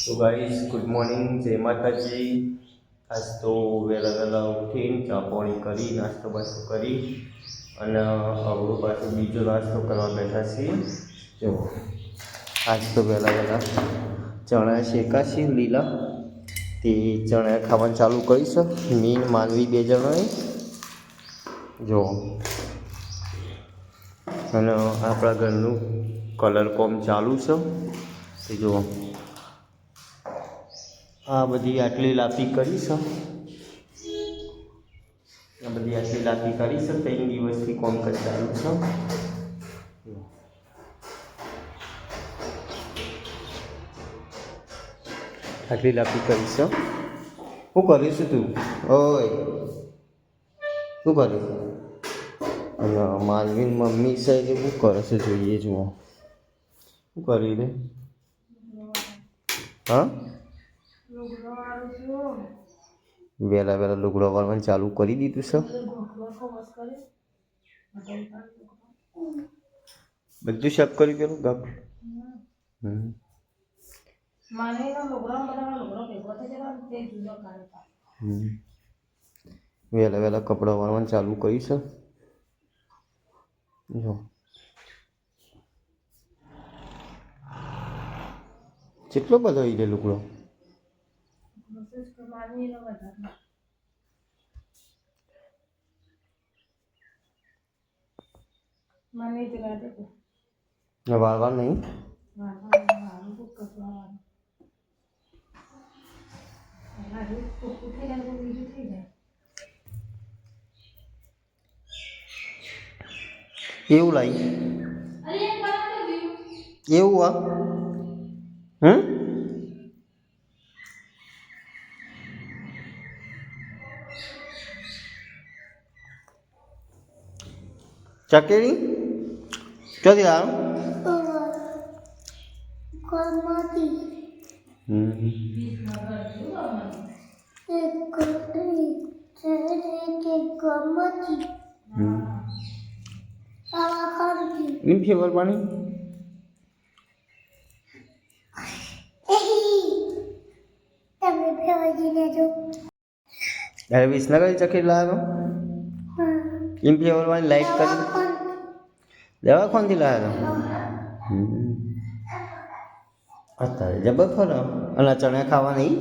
તો guys good morning, જય માતાજી. આજ તો વહેલા વહેલા ઉઠીને ચા પાણી કરી નાસ્તો બાસ્તો કરી અને હવે પાછું બીજો નાસ્તો કરવા બેઠા છીએ. જો આજ તો વહેલા વહેલા ચણા શેકાશી લીલા તે ચણા ખાવાનું ચાલુ કરીશું. મીન માનવી બે જણાએ જો અને આપણા ઘરનું કલર કોમ ચાલુ છે તે જુઓ. આ બધી આટલી લાપી કરીશ, આ બધી આટલી લાપી કરીશ. 3 દિવસથી કોમકાજ ચાલુ છે. આટલી લાપી કરીશ. શું કરીશ તું? ઓય શું કરીશ? અને માલવીન મમ્મી સાહેબ શું કરે છે જોઈએ જુઓ. શું કરી રે? હા, વહેલા વહેલા લુગડો વાળવાનું ચાલુ કરી દીધું છે. બધું સાફ કરી ગયું ગાપ. વહેલા વહેલા કપડાં વાળવાનું ચાલુ કરી છે. જો કેટલો બધો ઈ લુગડો. વાળવા નહીં. એવું લાવી એવું આ ચકેરી ક્યાંથી લાવ? ફેવર પાણી અરે વિસનગર ચકેરી લાવ્યો. એમ ફેવર પાણી લાઈટ કરી દવાખાનથી લાવ્યો. અત્યારે જબર ખરો. અને ચણા ખાવા નહીં.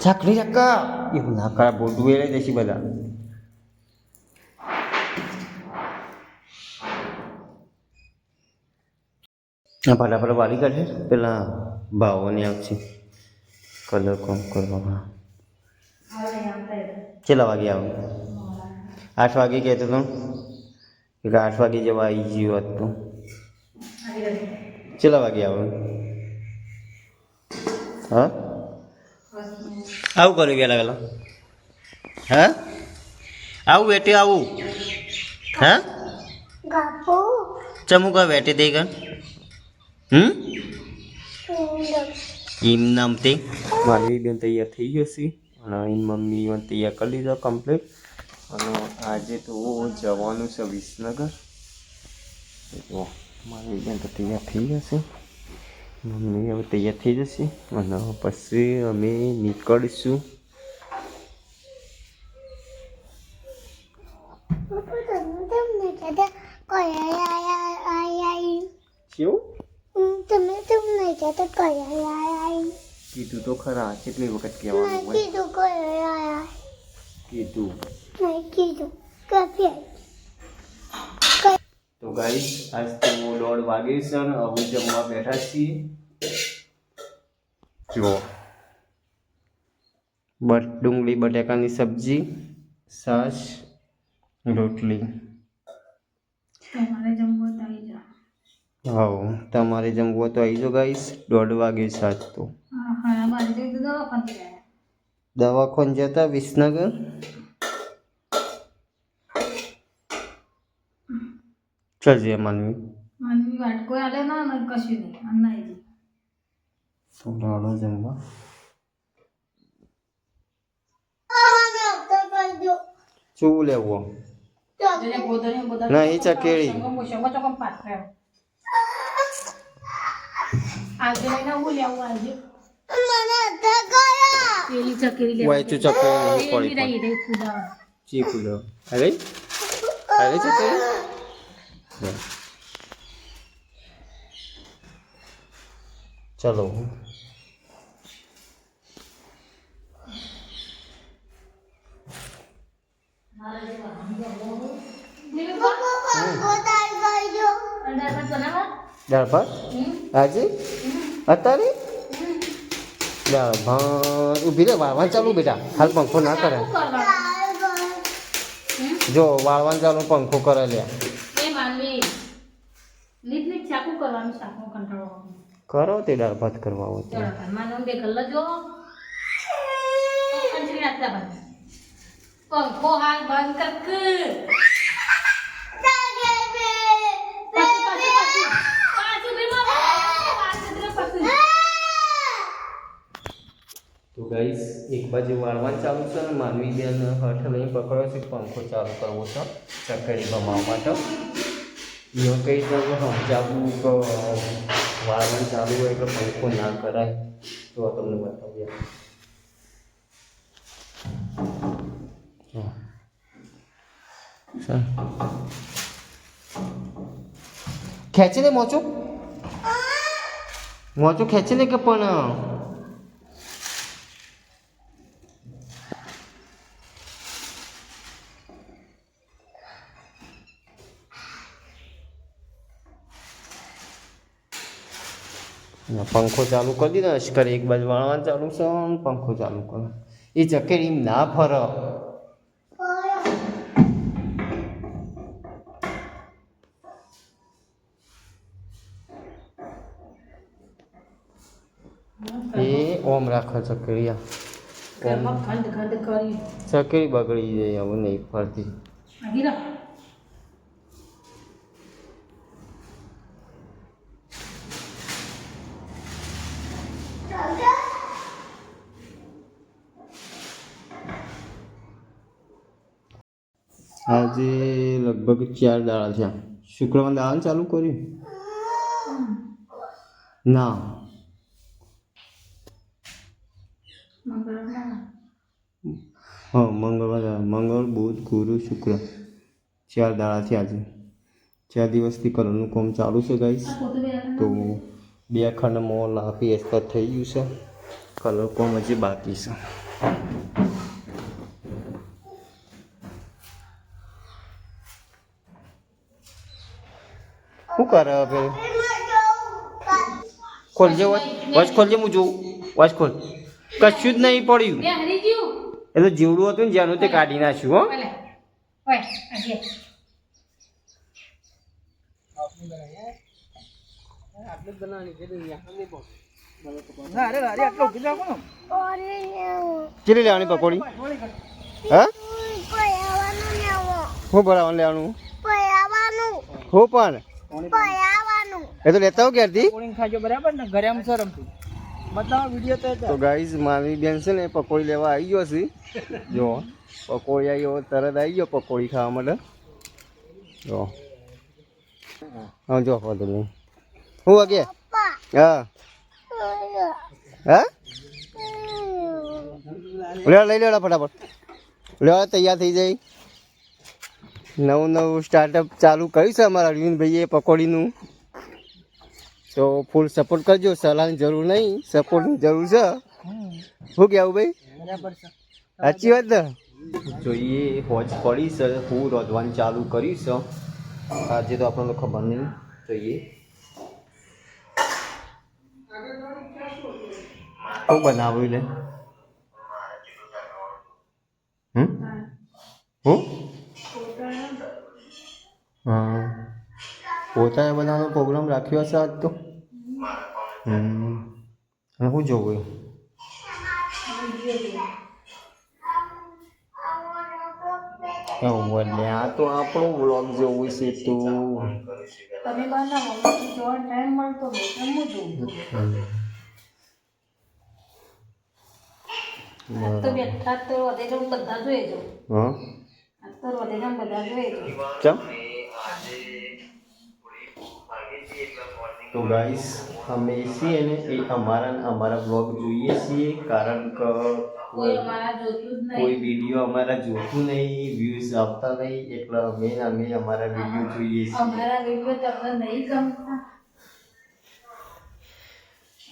ચાકરી ચક્કા એવું ના કરા. બોલતું એ દેશી બધા ફટાફટ વાલી કાઢે. પેલા ભાવોને આવશે કલર કોમ કરવામાં. કેટલા વાગે આવું? 8 વાગે કહેતો હતો કે 8 વાગે જવા આવી ગયો હોત તો. કેટલા વાગે આવું? હા, આવું કર્યું વહેલા વહેલા. હા, આવું વેટે આવું. હા, ચમુક વેટે દઈ ગણ. એમ નામ તે મારી બેન તૈયાર થઈ ગયો છે અને એની મમ્મી પણ તૈયાર કરી લીધો કમ્પ્લીટ. અને આજે તો જવાનું છે વિસનગર. જો મારી બેન તો તૈયાર થઈ જશે, મમ્મી હવે તૈયાર થઈ જશે અને પછી અમે નીકળીશું. કીધું તો ખરા, કેટલી વખત કહેવાનું હોય. કીધું તો ગાઈસ આજ તો 1:30 વાગે છે અને હવે જમવા બેઠા છીએ. જો ડુંગળી બટાકાની સબ્જી, છાશ, રોટલી. હા, તમારે જમવું હોય તો આવી જાઓ ગાઈસ. 1:30 વાગે છે આજ તો. દવાખાને જતા વિસનગર. ચલ જે માનવી વાટકો આલે ના કશું નહીં. અન્નાઈ લાડો જમવા શું લેવું? ના એ ચકેડી વાયચું ચકેડી પડી ચી ફૂલો અરે અરે ચકેડી ચલો દાળ ભાત આજે અત્યારે દાળ ભાત ઊભી રે વાળવાનું ચાલુ બેટા હાલ પંખો ના કરે જો વાળવાનું ચાલુ પંખો કરે લે કરો તે દાળ ભાત કરવા હોય પંખો હાલ બંધ કર તો ગાઈસ એક બાજુ વાળવાનું ચાલુ છે અને માનવી બેન હઠ લઈને પકડ્યો છે પંખો ચાલુ કરવો છે ચકડી ભમાવવા માટે એવું કહી દઉં સમજાવવું કે વાળવાનું ચાલુ હોય એટલે પંખો ના કરાય તો તમને બતાવીએ ખેંચી લે મોચું ખેંચી લે કે પણ પંખો ચાલુ કરી દીધો અશ્કર એક બાજુ વાળવાનું ચાલુ છે પંખો ચાલુ કરો એ ચકેડી એમ ના ફર એ ઓમ રાખો ચકેડિયા ચકેડી બગડી જાય હવે નહીં ફરતી આજે લગભગ 4 દાડા થયા શુક્રવાર દાડા ચાલુ કર્યું ના હા મંગળ બુધ ગુરુ શુક્ર 4 દાડા થયા આજે 4 દિવસથી કલરનું કામ ચાલુ છે ગાઈસ તો 2 ખંડમાં લાપી એસપર થઈ ગયું છે કલર કામ હજી બાકી છે શું કરે હવે ખોલજે વોચ ખોલજે હું જોઉં વોચ ખોલ કશું જ નહીં પડ્યું એ તો જીવડું હતું ને જ્યાંનું તે કાઢી નાખ્યું હો કેટલી લેવાની પકોડી હા શું ભરાવાનું લેવાનું હું પણ એ તો લેતા હો ક્યારથી બરાબર ને ઘરે આમ શરમથી બતાવો વિડીયો તો ગાઈઝ મારી બેન છે ને પકોડી લેવા આવી ગયો છે જો પકોડી આવ્યો તરત આવી ગયો પકોડી ખાવા માટે જો હા જો ફોટો લઈ હું વાગે હા હા લેવા લઈ લેવા ફટાફટ લેવા તૈયાર થઈ જાય નવું સ્ટાર્ટઅપ ચાલુ કર્યું છે અમારા અરવિંદભાઈએ પકોડીનું તો ફૂલ સપોર્ટ કરજો સલાહની જરૂર નહીં સપોર્ટની જરૂર છે શું કહેવું ભાઈ સાચી વાત ને જોઈએ હોજ પડી છે હું રોધવાનું ચાલુ કર્યું છે આજે તો આપણને ખબર નહીં જોઈએ શું બનાવ્યું લે હું હા પોતાને બનાવવાનો પ્રોગ્રામ રાખ્યો હશે આજ તો અને શું જોવું એવું એટલે આ તો આપણો વ્લોગ જોવું છે તો તમે બનાવો જોવા ટાઈમ મળતો નહીં હું જોઉં તો બેઠા તો બધા જોઈ જાઉં હા તો રોટીના બધા જોઈએ ચમ તો ગાઈસ અમે છીએ ને એ અમારા બ્લોગ જોઈએ છીએ કારણ કે કોઈ અમારા જોતું જ કોઈ નહીં વિડીયો અમારા જોતું નહીં વ્યૂઝ આવતા નહીં એટલે અમે અમારા વિડીયો જોઈએ છીએ અમારા વિડીયો તમને નહીં ગમતા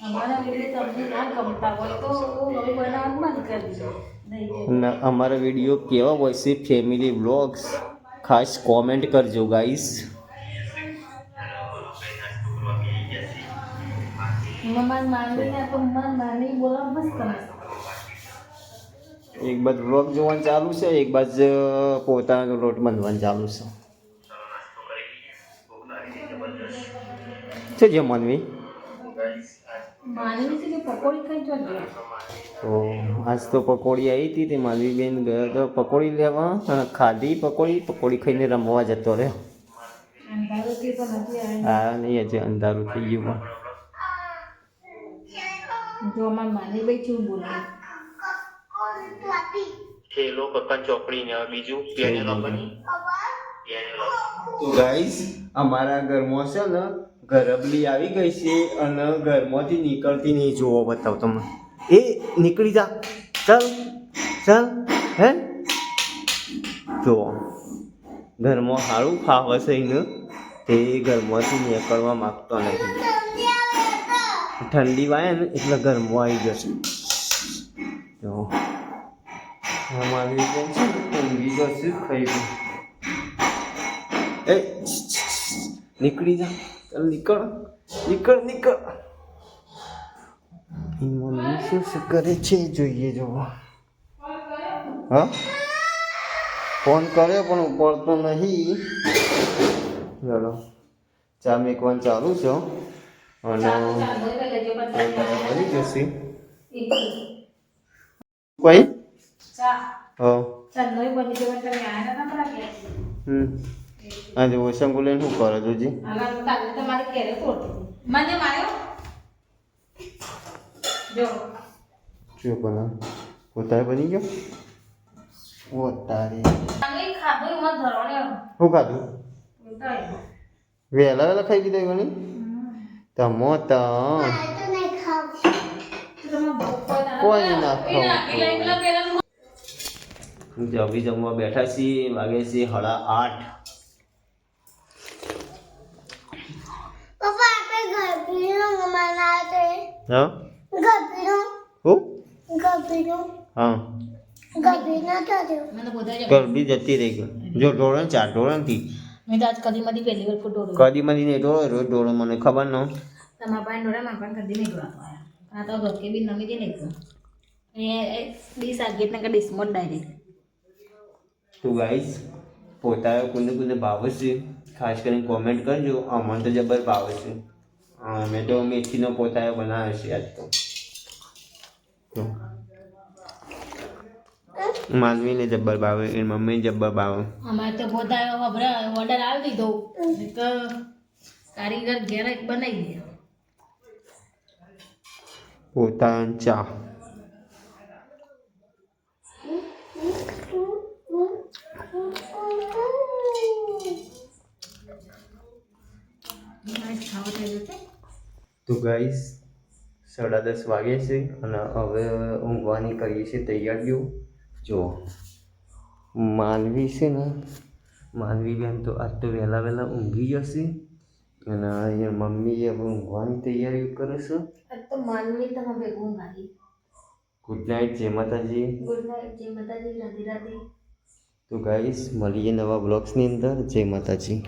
અમારા વિડીયો તમને ના ગમતા હોય તો હવે બનાવવાનું બંધ કરી દો નહીં અમારા વિડીયો કેવા હોય છે ફેમિલી વ્લોગ્સ ખાસ કોમેન્ટ કરજો ગાઈસ મમ્મા માની ના તો મમ્મા માની બોલા મસ્ત એક બાદ વ્લોગ જોવાનું ચાલુ છે એક બાદ પોતાનો લોટ બાંધવાનું ચાલુ છે જે મનવી માની છે કે પકોડી ખાઈ જો તો આજ તો પકોડી આવી હતી તે માનવી બેન ગયો તો પકોડી લેવા અને ખાધી પકોડી ખાઈને રમવા જતો રહ્યો અંધારું કે તો નથી આ નહીં હજી અંધારું થઈ ગયું જો અમાર માની ભાઈ શું બોલે ખેલો કક્કા ચોકડી ને બીજું તો ગાઈસ અમારા ઘરમાં છે ને ગરબલી આવી ગઈ છે અને ઘરમાંથી નીકળતી નહીં જોવો બતાવ તમે એ નીકળી જા ચાલ ચાલ હે જો ઘરમાં સારું ખાવા છે એને તે ઘરમાંથી નીકળવા માગતો નથી ઠંડી વાય ને એટલે ઘરમાં આવી જશે જો અમારી બેન છે ઊંઘી જશે ખાઈ ગઈ એ નીકળી જા ચાલ નીકળ મમ્મી શું કરે છે જોઈએ જો હા ફોન કર્યો પણ ઉપાડતો નહીં ચાલો ચા મેકવાનું ચાલુ છે અને બની જશે કોઈ હા ચંદોઈ બની જવા તમે આયા નતા આજે ઓશંકુ લઈને શું કરે જોજી આમાં કાલે તમારે કેરે તોડતી મને માર્યો જો શું બના પોતાએ બની ગયો ઓ તારી અમે ખાધું એમાં ધરોણે શું ખાધું ઉતાય વહેલા ખાઈ લીધા ગણી તમો તો કોઈ ના ખાવ જમી જમવા બેઠા છીએ વાગે છે 8:30 પપ્પા આપણે ગભીનો મનાતે હા ગભીનો હું હા ગભીનો તો મને બોધાય ગરબી જતી રહી ગઈ જો ઢોળણ 4 ઢોળણથી મેં તો આજ કદી મદી પહેલી વાર ફોટો કદી મદી નહીં ઢોળો રોજ ઢોળો મને ખબર ન તમારા પાસે ડોરા માં પણ કદી નહીં ડોરા આ તો ઘર કે બી નમી દે નહીં એ ડીશ આ ગેટ ના ડીશ મોડ ડાયરેક્ટ તો ગાઈસ પોતા કોને ભાવે છે ખાસ કરીને કોમેન્ટ કરજો અમને તો જબર ભાવે છે મેં તો મેથીનો પોતા બનાવ્યો છે આજ તો માનવીને જબ્બર ભાવે એની મમ્મીને જબ્બર ભાવે અમારે તો પોતા ઓર્ડર આવી દીધો તો કારીગર ઘેર એક બનાવી દે પોતા ચા તો ગાઈસ 10:30 વાગે છે અને હવે ઊંઘવાની કરીએ છીએ તૈયારીઓ જો માનવી છે ને માનવી બેન તો આજ તો વહેલા ઊંઘી જશે અને અહીંયા મમ્મીએ હવે ઊંઘવાની તૈયારી કરે છે તો માનવી તમે ભેગું ગાડી ગુડ નાઇટ જય માતાજી ગુડ નાઇટ જય માતાજી રાધે રાધે તો ગાઈસ મળીએ નવા બ્લોગ્સની અંદર જય માતાજી